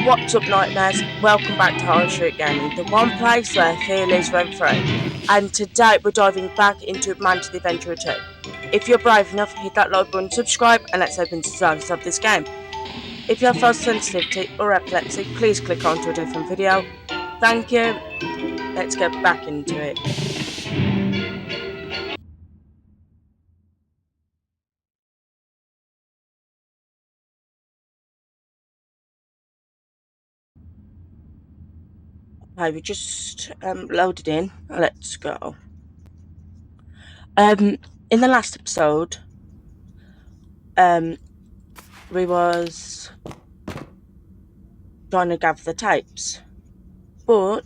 What's up, Nightmares? Welcome back to High Street Gaming, the one place where fear lives rent free. And today we're diving back into Man to the Adventurer 2. If you're brave enough, hit that like button, subscribe, and let's open the surface of this game. If you have fast sensitivity or epilepsy, please click on to a different video. Thank you. Let's get back into it. Okay, we just loaded in. Let's go. In the last episode, we was trying to gather the tapes, but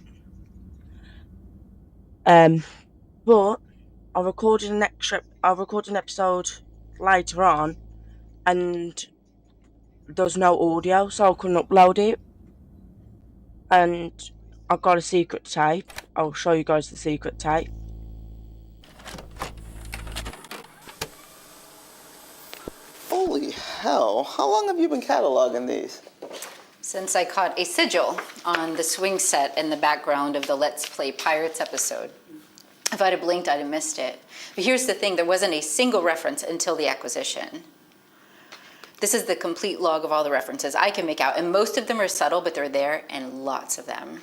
I recorded an episode later on, and there's no audio, so I couldn't upload it. And I got a secret tape. I'll show you guys the secret tape. Holy hell, how long have you been cataloging these? Since I caught a sigil on the swing set in the background of the Let's Play Pirates episode. If I'd have blinked, I'd have missed it. But here's the thing, there wasn't a single reference until the acquisition. This is the complete log of all the references I can make out, and most of them are subtle, but they're there, and lots of them.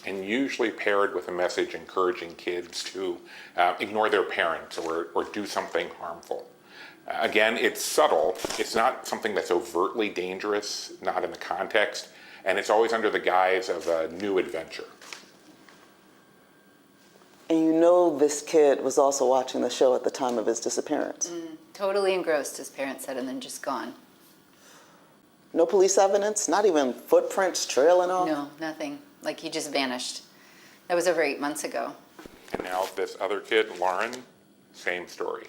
And usually paired with a message encouraging kids to ignore their parents or do something harmful. Again, it's subtle. It's not something that's overtly dangerous, not in the context, and it's always under the guise of a new adventure. And you know this kid was also watching the show at the time of his disappearance. Totally engrossed, his parents said, and then just gone. No police evidence? Not even footprints trailing off? No, nothing. Like he just vanished. That was over 8 months ago. And now this other kid, Lauren, same story.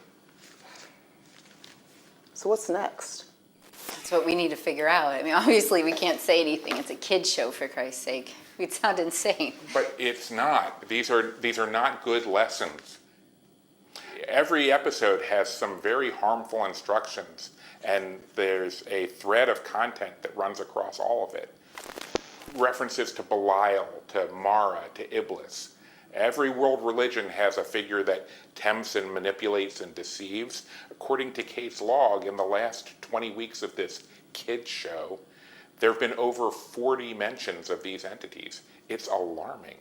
So what's next? That's what we need to figure out. I mean, obviously we can't say anything. It's a kid's show, for Christ's sake. We'd sound insane. But it's not. These are not good lessons. Every episode has some very harmful instructions, and there's a thread of content that runs across all of it. References to Belial, to Mara, to Iblis. Every world religion has a figure that tempts and manipulates and deceives. According to Kate's log, in the last 20 weeks of this kids show, there have been over 40 mentions of these entities. It's alarming.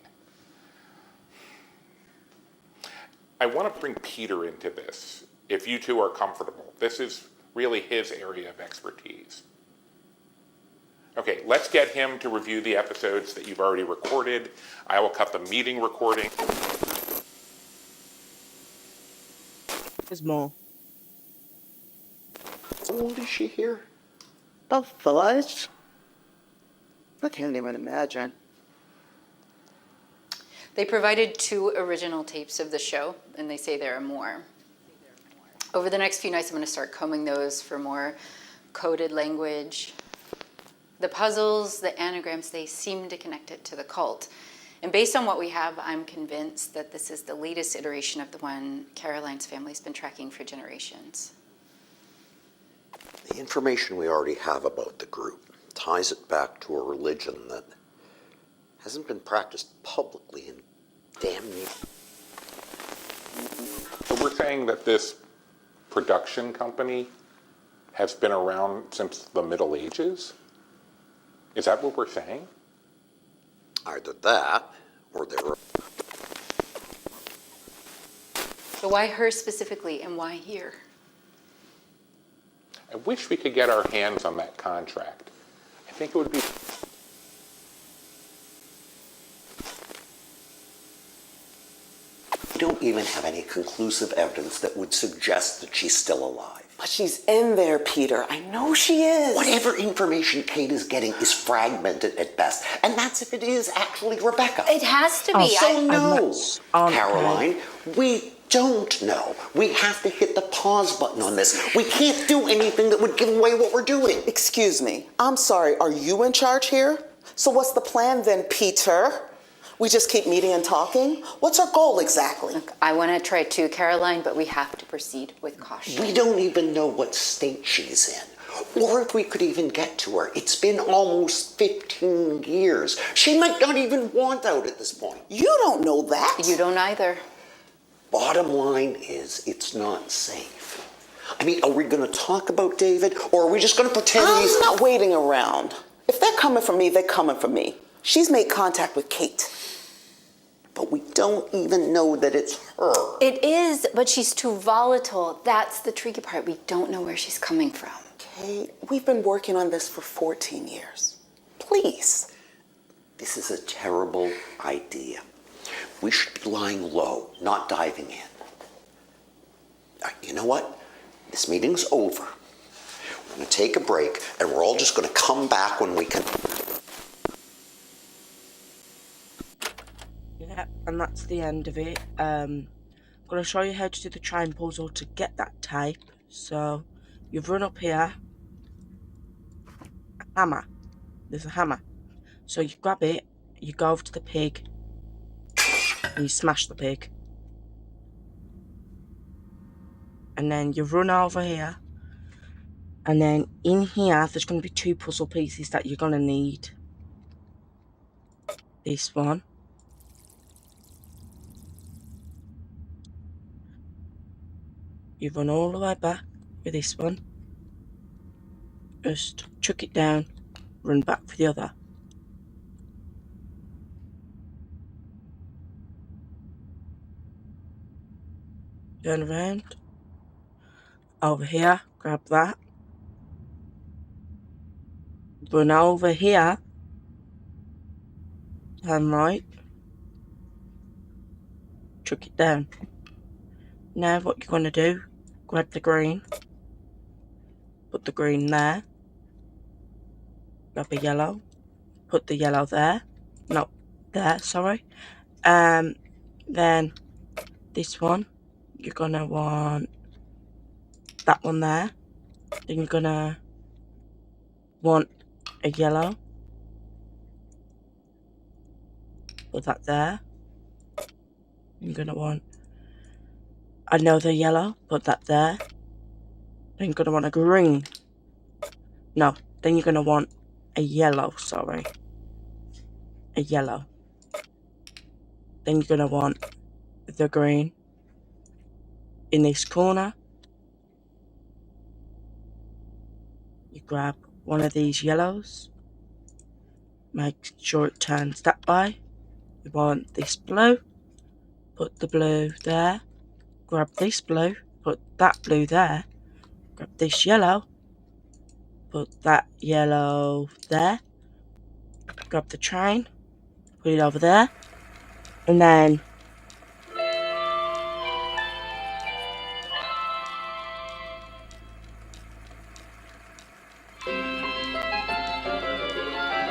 I want to bring Peter into this, if you two are comfortable. This is really his area of expertise. Okay, let's get him to review the episodes that you've already recorded. I will cut the meeting recording. There's more. How old is she here? About 5? I can't even imagine. They provided 2 original tapes of the show, and they say there are more. Over the next few nights, I'm going to start combing those for more coded language. The puzzles, the anagrams, they seem to connect it to the cult. And based on what we have, I'm convinced that this is the latest iteration of the one Caroline's family's been tracking for generations. The information we already have about the group ties it back to a religion that hasn't been practiced publicly in damn near. So we're saying that this production company has been around since the Middle Ages? Is that what we're saying? Either that, or they were. So why her specifically, and why here? I wish we could get our hands on that contract. I think it would be... We don't even have any conclusive evidence that would suggest that she's still alive. But she's in there, Peter. I know she is. Whatever information Kate is getting is fragmented at best, and that's if it is actually Rebecca. It has to be. So no, on Caroline, we don't know. We have to hit the pause button on this. We can't do anything that would give away what we're doing. Excuse me. I'm sorry. Are you in charge here? So what's the plan then, Peter? We just keep meeting and talking? What's our goal exactly? Look, I want to try too, Caroline, but we have to proceed with caution. We don't even know what state she's in, Or if we could even get to her. It's been almost 15 years. She might not even want out at this point. You don't know that. You don't either. Bottom line is, it's not safe. I mean, are we going to talk about David, or are we just going to pretend he's... I'm not waiting around. If they're coming for me, they're coming for me. She's made contact with Kate. But we don't even know that it's her. It is, but she's too volatile. That's the tricky part. We don't know where she's coming from. Kate, we've been working on this for 14 years. Please. This is a terrible idea. We should be lying low, not diving in. You know what? This meeting's over. We're going to take a break, and we're all just going to come back when we can. Yeah, and that's the end of it. I'm going to show you how to do the train puzzle to get that tape. So, you've run up here. A hammer. There's a hammer. So you grab it, you go over to the pig, and you smash the pig. And then you run over here. And then in here, there's going to be 2 puzzle pieces that you're going to need. This one. You run all the way back with this one. Just chuck it down, run back for the other. Turn around. Over here, grab that. Run over here. Turn right. Chuck it down. Now what you're going to do, grab the green. Put the green there. Grab a yellow. Put the yellow there. No, there, sorry. Then this one, you're going to want that one there. Then you're going to want a yellow. Put that there. You're going to want another yellow. Put that there. Then you're going to want a green. No, then you're going to want a yellow, sorry. A yellow. Then you're going to want the green in this corner. You grab one of these yellows. Make sure it turns that way. You want this blue. Put the blue there. Grab this blue. Put that blue there. Grab this yellow. Put that yellow there. Grab the train. Put it over there. And then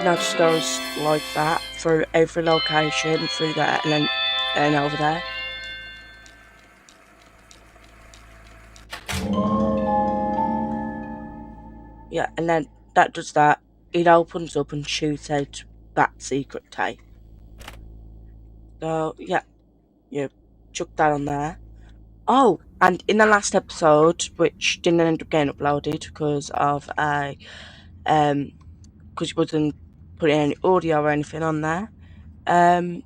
now just goes like that through every location, through there, and then over there. Yeah, and then that does that. It opens up and shoots out that secret tape. So yeah, you chuck that on there. Oh, and in the last episode, which didn't end up getting uploaded because of a because you wasn't putting any audio or anything on there. I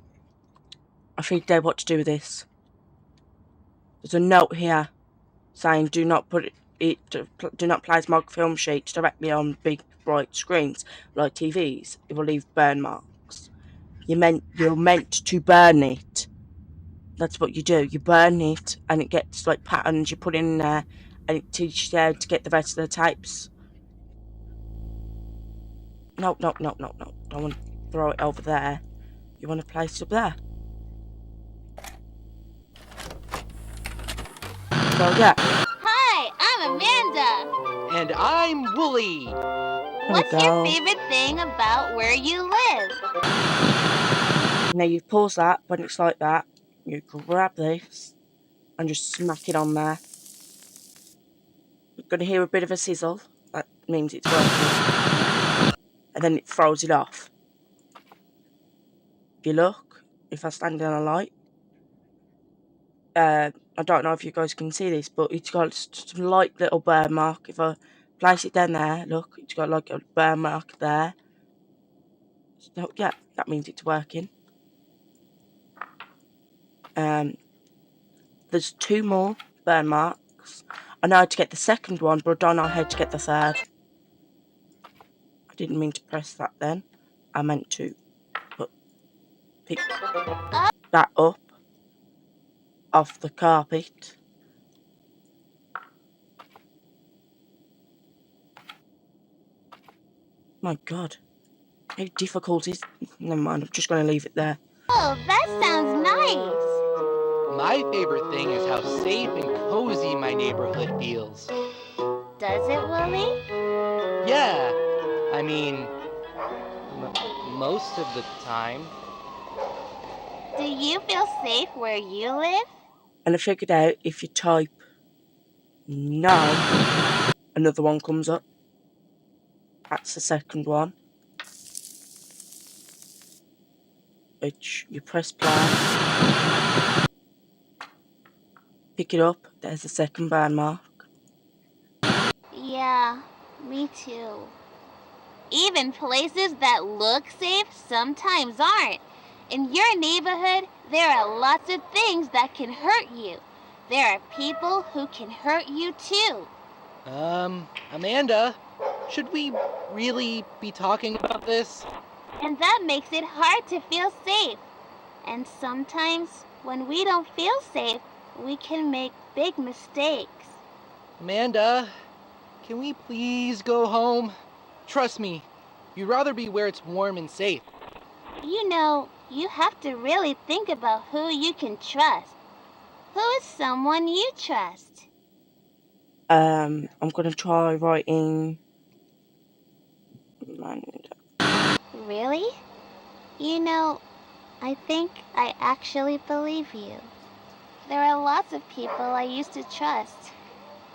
figured out what to do with this. There's a note here saying do not put do not place microfilm sheets directly on big bright screens like TVs. It will leave burn marks. You're meant to burn it. That's what you do. You burn it and it gets like patterns you put in there and it teaches you how to get the rest of the tapes. No. Don't want to throw it over there. You want to place it up there. So yeah. Hi, I'm Amanda. And I'm Wooly. What's your favorite thing about where you live? Now you pause that when it's like that. You grab this and just smack it on there. You're going to hear a bit of a sizzle. That means it's working. And then it throws it off. If you look, if I stand in a light, I don't know if you guys can see this, but it's got some light little burn mark. If I place it down there. Look, it's got like a burn mark there. So yeah, that means it's working. There's 2 more burn marks. I know how to get the second one, but I don't know how to get the third. I didn't mean to press that then. I meant to pick that up off the carpet. My God, how difficult is... Never mind, I'm just going to leave it there. Oh, that sounds nice. My favorite thing is how safe and cozy my neighborhood feels. Does it, Willie? Yeah, I mean, most of the time. Do you feel safe where you live? And I figured out if you type no, another one comes up. That's the second one. Which you press play. Pick it up. There's the second burn mark. Yeah, me too. Even places that look safe sometimes aren't. In your neighborhood, there are lots of things that can hurt you. There are people who can hurt you too. Amanda, should we really be talking about this? And that makes it hard to feel safe. And sometimes, when we don't feel safe, we can make big mistakes. Amanda, can we please go home? Trust me, you'd rather be where it's warm and safe. You know, you have to really think about who you can trust. Who is someone you trust? I'm gonna try writing. Really? You know, I think I actually believe you. There are lots of people I used to trust,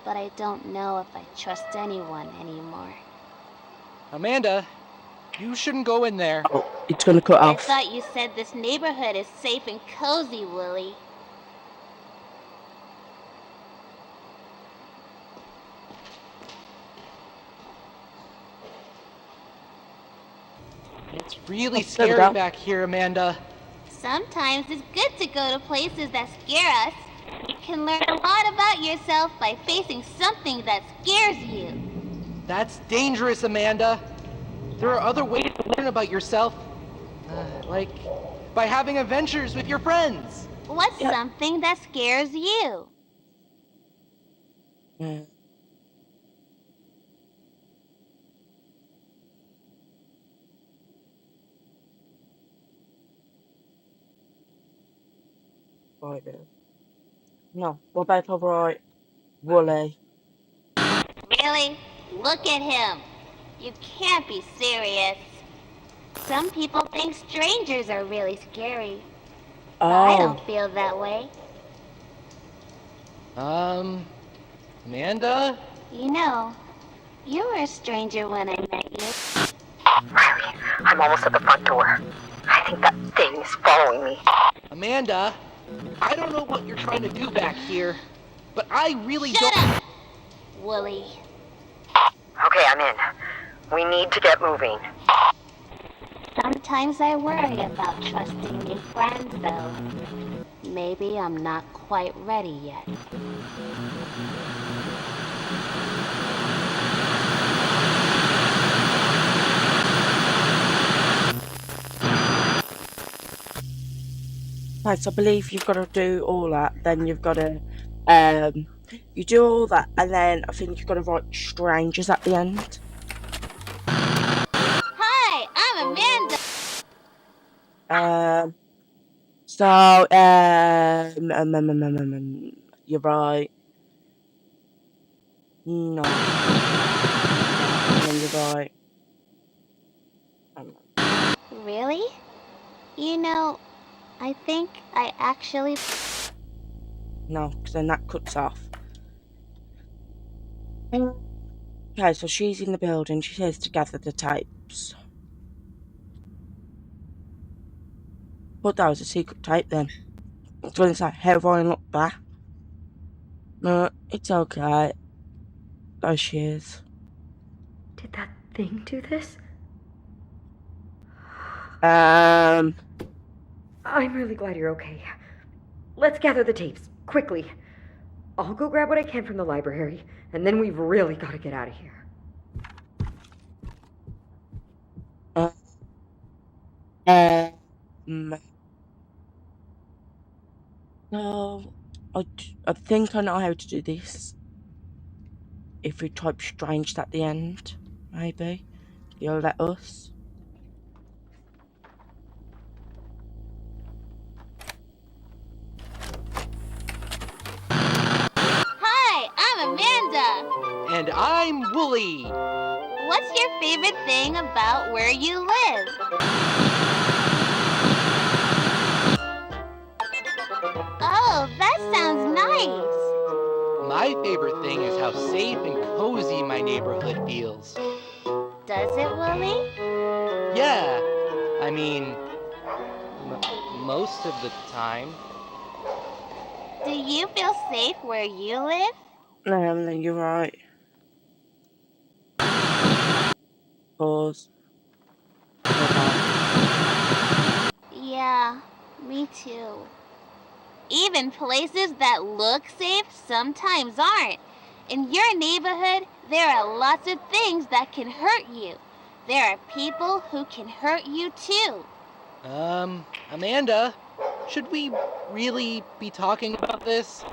but I don't know if I trust anyone anymore. Amanda, you shouldn't go in there. Oh, it's gonna cut I off. thought you said this neighborhood is safe and cozy, Willie. It's really there we scary go. back here, Amanda. Sometimes it's good to go to places that scare us. You can learn a lot about yourself by facing something that scares you. That's dangerous, Amanda. There are other ways to learn about yourself. Like by having adventures with your friends. What's something that scares you? Yeah. Right there. No, what about if I write Wooly? Really? Look at him. You can't be serious. Some people think strangers are really scary. I Oh, don't feel that way. Amanda? You know, you were a stranger when I met you. Riley, I'm almost at the front door. I think that thing is following me. Amanda, I don't know what you're trying to do back here, but I really Shut don't... up, Wooly. Okay, I'm in. We need to get moving. Sometimes I worry about trusting new friends, though. Maybe I'm not quite ready yet. right, so I believe you've got to do all that. Then you've got to, you do all that, and then I think you've got to write strangers at the end. Hi, I'm Amanda. So, you're right. No. And then you're right. Really? You know, I think I actually... No, because then that cuts off. Okay, so she's in the building. She says to gather the tapes. But that was a secret tape then. It's when it's like, have I looked back? No, it's okay. There she is. Did that thing do this? Um, I'm really glad you're okay. Let's gather the tapes, quickly. I'll go grab what I can from the library, and then we've really got to get out of here. no, I think I know how to do this. If we type strange at the end, maybe you'll let us. Hi, I'm Amanda. And I'm Wooly. What's your favorite thing about where you live? Oh, that sounds nice. My favorite thing is how safe and cozy my neighborhood feels. Does it, Willie? Yeah, I mean, most of the time. Do you feel safe where you live? No, you're right. Pause. Yeah, me too. Even places that look safe sometimes aren't. In your neighborhood, there are lots of things that can hurt you. There are people who can hurt you too. Amanda, should we really be talking about this?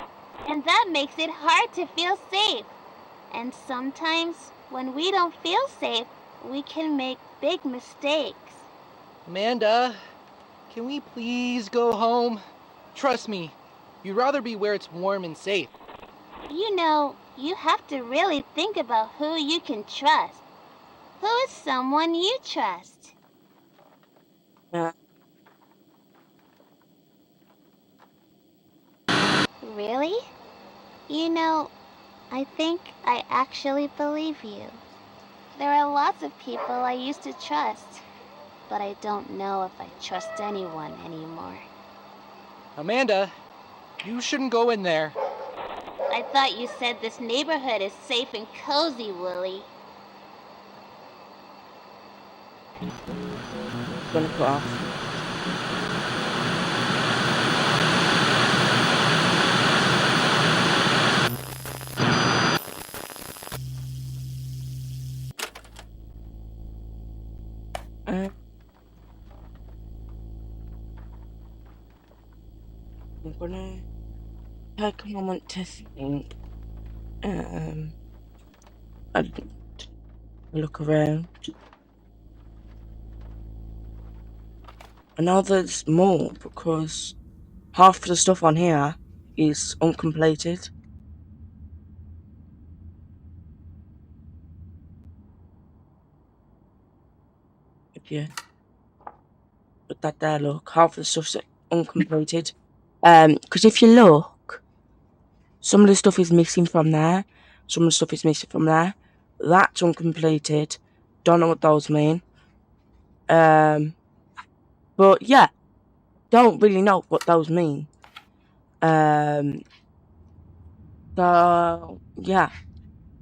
And that makes it hard to feel safe. And sometimes, when we don't feel safe, we can make big mistakes. Amanda, can we please go home? Trust me, you'd rather be where it's warm and safe. You know, you have to really think about who you can trust. Who is someone you trust? Really? You know, I think I actually believe you. There are lots of people I used to trust, but I don't know if I trust anyone anymore. Amanda, you shouldn't go in there. I thought you said this neighborhood is safe and cozy, Willie. Gonna put off. I'm gonna take a moment to think. I look around. I know there's more because half of the stuff on here is uncompleted. If you put that there, look, half of the stuff's uncompleted. Because if you look, some of the stuff is missing from there, some of the stuff is missing from there. That's uncompleted. Don't know what those mean. But yeah, don't really know what those mean. So yeah,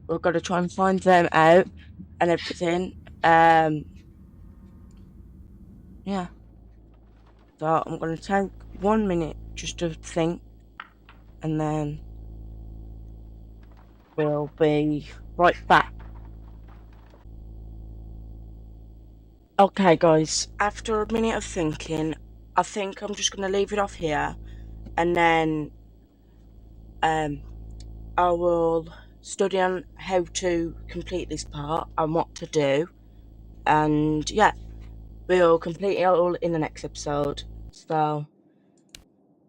we've got to try and find them out and everything. Yeah. So I'm gonna take 1 minute just to think, and then we'll be right back. Okay, guys. After a minute of thinking, I think I'm just gonna leave it off here, and then I will study on how to complete this part and what to do, and yeah, we'll complete it all in the next episode. So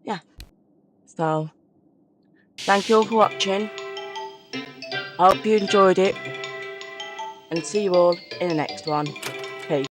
yeah, so thank you all for watching. I hope you enjoyed it, and see you all in the next one.